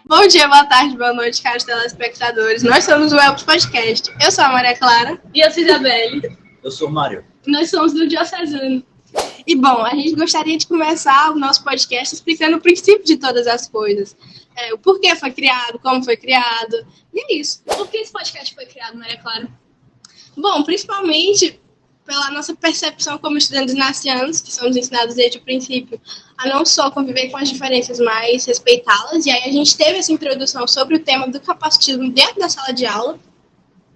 Bom dia, boa tarde, boa noite, caros telespectadores. Nós somos o Elps Podcast. Eu sou a Maria Clara. E eu sou a Isabelle. Eu sou o Mário. Nós somos do Diocesano. E bom, a gente gostaria de começar o nosso podcast explicando o princípio de todas as coisas. O porquê foi criado, como foi criado, e é isso. Por que esse podcast foi criado, Maria Clara? Bom, principalmente pela nossa percepção como estudantes nacianos, que somos ensinados desde o princípio a não só conviver com as diferenças, mas respeitá-las. E aí a gente teve essa introdução sobre o tema do capacitismo dentro da sala de aula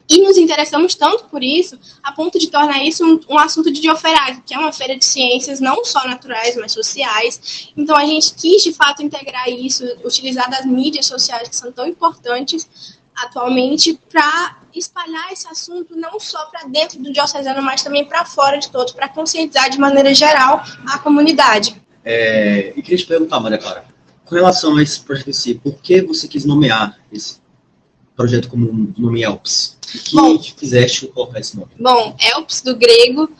e nos interessamos tanto por isso, a ponto de tornar isso um assunto de Dioferag, que é uma feira de ciências não só naturais, mas sociais. Então a gente quis, de fato, integrar isso, utilizar das mídias sociais que são tão importantes atualmente para espalhar esse assunto não só para dentro do diocesano, mas também para fora de todos, para conscientizar de maneira geral a comunidade. E queria te perguntar, Maria Clara, com relação a esse projeto em si, por que você quis nomear esse projeto como o nome Elps? O que fizeste colocar esse nome? Bom, Elps, do grego,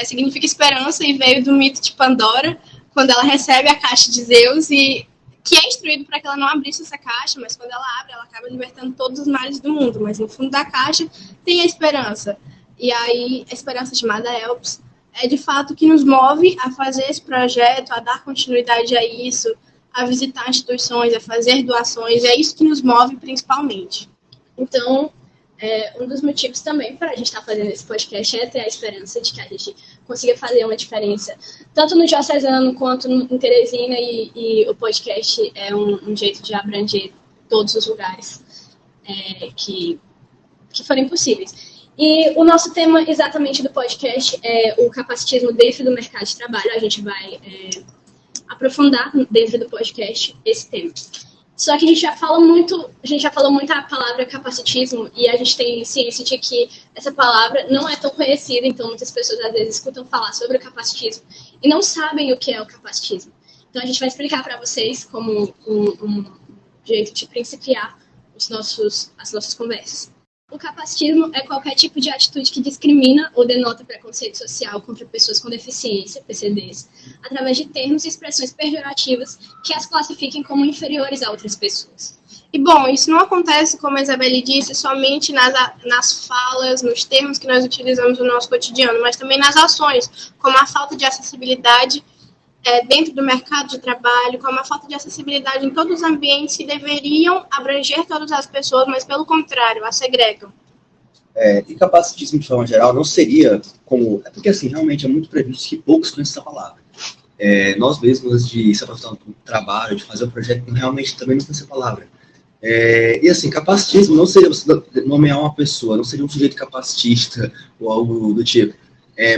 significa esperança e veio do mito de Pandora, quando ela recebe a caixa de Zeus e que é instruído para que ela não abrisse essa caixa, mas quando ela abre, ela acaba libertando todos os males do mundo. Mas no fundo da caixa tem a esperança. E aí, a esperança chamada Elps é de fato que nos move a fazer esse projeto, a dar continuidade a isso, a visitar instituições, a fazer doações. É isso que nos move principalmente. Então, um dos motivos também para a gente estar fazendo esse podcast é ter a esperança de que a gente consiga fazer uma diferença, tanto no Diocesano quanto em Teresina, e o podcast é um jeito de abranger todos os lugares que forem possíveis. E o nosso tema exatamente do podcast é o capacitismo dentro do mercado de trabalho. A gente vai aprofundar dentro do podcast esse tema. Só que a gente já falou muito a palavra capacitismo e a gente tem ciência de que essa palavra não é tão conhecida, então muitas pessoas às vezes escutam falar sobre o capacitismo e não sabem o que é o capacitismo. Então a gente vai explicar para vocês como um jeito de principiar as nossas conversas. O capacitismo é qualquer tipo de atitude que discrimina ou denota preconceito social contra pessoas com deficiência, PCDs, através de termos e expressões pejorativas que as classifiquem como inferiores a outras pessoas. E, bom, isso não acontece, como a Isabelle disse, somente nas falas, nos termos que nós utilizamos no nosso cotidiano, mas também nas ações, como a falta de acessibilidade dentro do mercado de trabalho, como a falta de acessibilidade em todos os ambientes que deveriam abranger todas as pessoas, mas, pelo contrário, as segregam. E capacitismo, de forma geral, não seria como... É porque, assim, realmente é muito previsto que poucos conhecem essa palavra. Nós mesmos, de se aprofundar no trabalho, de fazer um projeto, realmente também não conhecemos essa palavra. E, assim, capacitismo não seria você nomear uma pessoa, não seria um sujeito capacitista ou algo do tipo.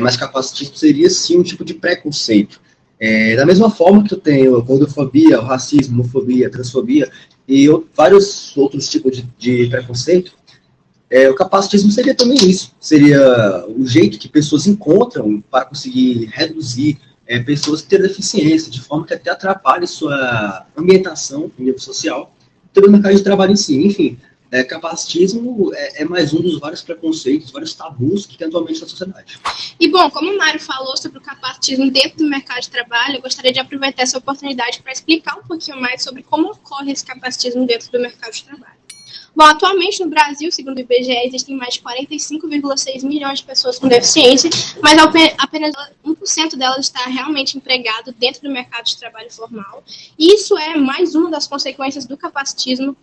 Mas capacitismo seria, sim, um tipo de preconceito. Da mesma forma que eu tenho a gordofobia, o racismo, homofobia, transfobia e vários outros tipos de preconceito, o capacitismo seria também isso. Seria o jeito que pessoas encontram para conseguir reduzir pessoas que têm deficiência, de forma que até atrapalhe sua ambientação em nível social, pelo mercado de trabalho em si. Enfim, capacitismo é mais um dos vários preconceitos, vários tabus que tem atualmente na sociedade. E, bom, como o Mário falou sobre o capacitismo dentro do mercado de trabalho, eu gostaria de aproveitar essa oportunidade para explicar um pouquinho mais sobre como ocorre esse capacitismo dentro do mercado de trabalho. Bom, atualmente no Brasil, segundo o IBGE, existem mais de 45,6 milhões de pessoas com deficiência, mas apenas 1% delas está realmente empregado dentro do mercado de trabalho formal. E isso é mais uma das consequências do capacitismo,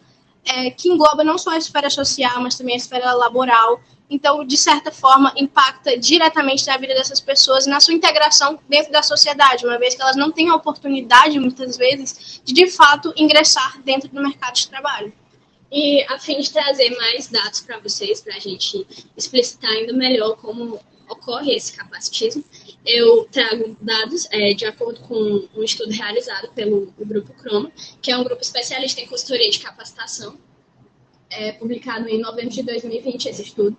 que engloba não só a esfera social, mas também a esfera laboral. Então, de certa forma, impacta diretamente na vida dessas pessoas e na sua integração dentro da sociedade, uma vez que elas não têm a oportunidade, muitas vezes, de fato, ingressar dentro do mercado de trabalho. E a fim de trazer mais dados para vocês, para a gente explicitar ainda melhor como ocorre esse capacitismo, eu trago dados de acordo com um estudo realizado pelo Grupo Croma, que é um grupo especialista em consultoria de capacitação, publicado em novembro de 2020, esse estudo,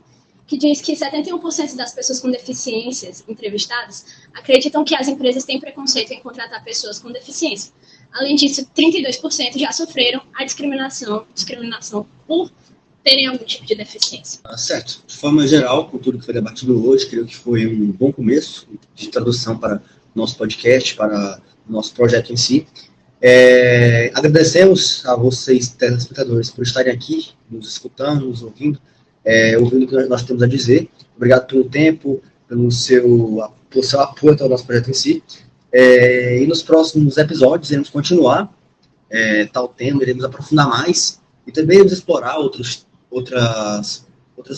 que diz que 71% das pessoas com deficiências entrevistadas acreditam que as empresas têm preconceito em contratar pessoas com deficiência. Além disso, 32% já sofreram a discriminação por terem algum tipo de deficiência. Certo. De forma geral, com tudo que foi debatido hoje, creio que foi um bom começo de tradução para o nosso podcast, para o nosso projeto em si. Agradecemos a vocês, telespectadores, por estarem aqui, nos escutando, nos ouvindo, ouvindo o que nós temos a dizer. Obrigado pelo tempo, pelo seu apoio ao nosso projeto em si. E nos próximos episódios iremos continuar tal tema, iremos aprofundar mais e também iremos explorar outras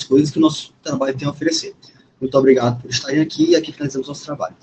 coisas que o nosso trabalho tem a oferecer. Muito obrigado por estarem aqui e aqui finalizamos nosso trabalho.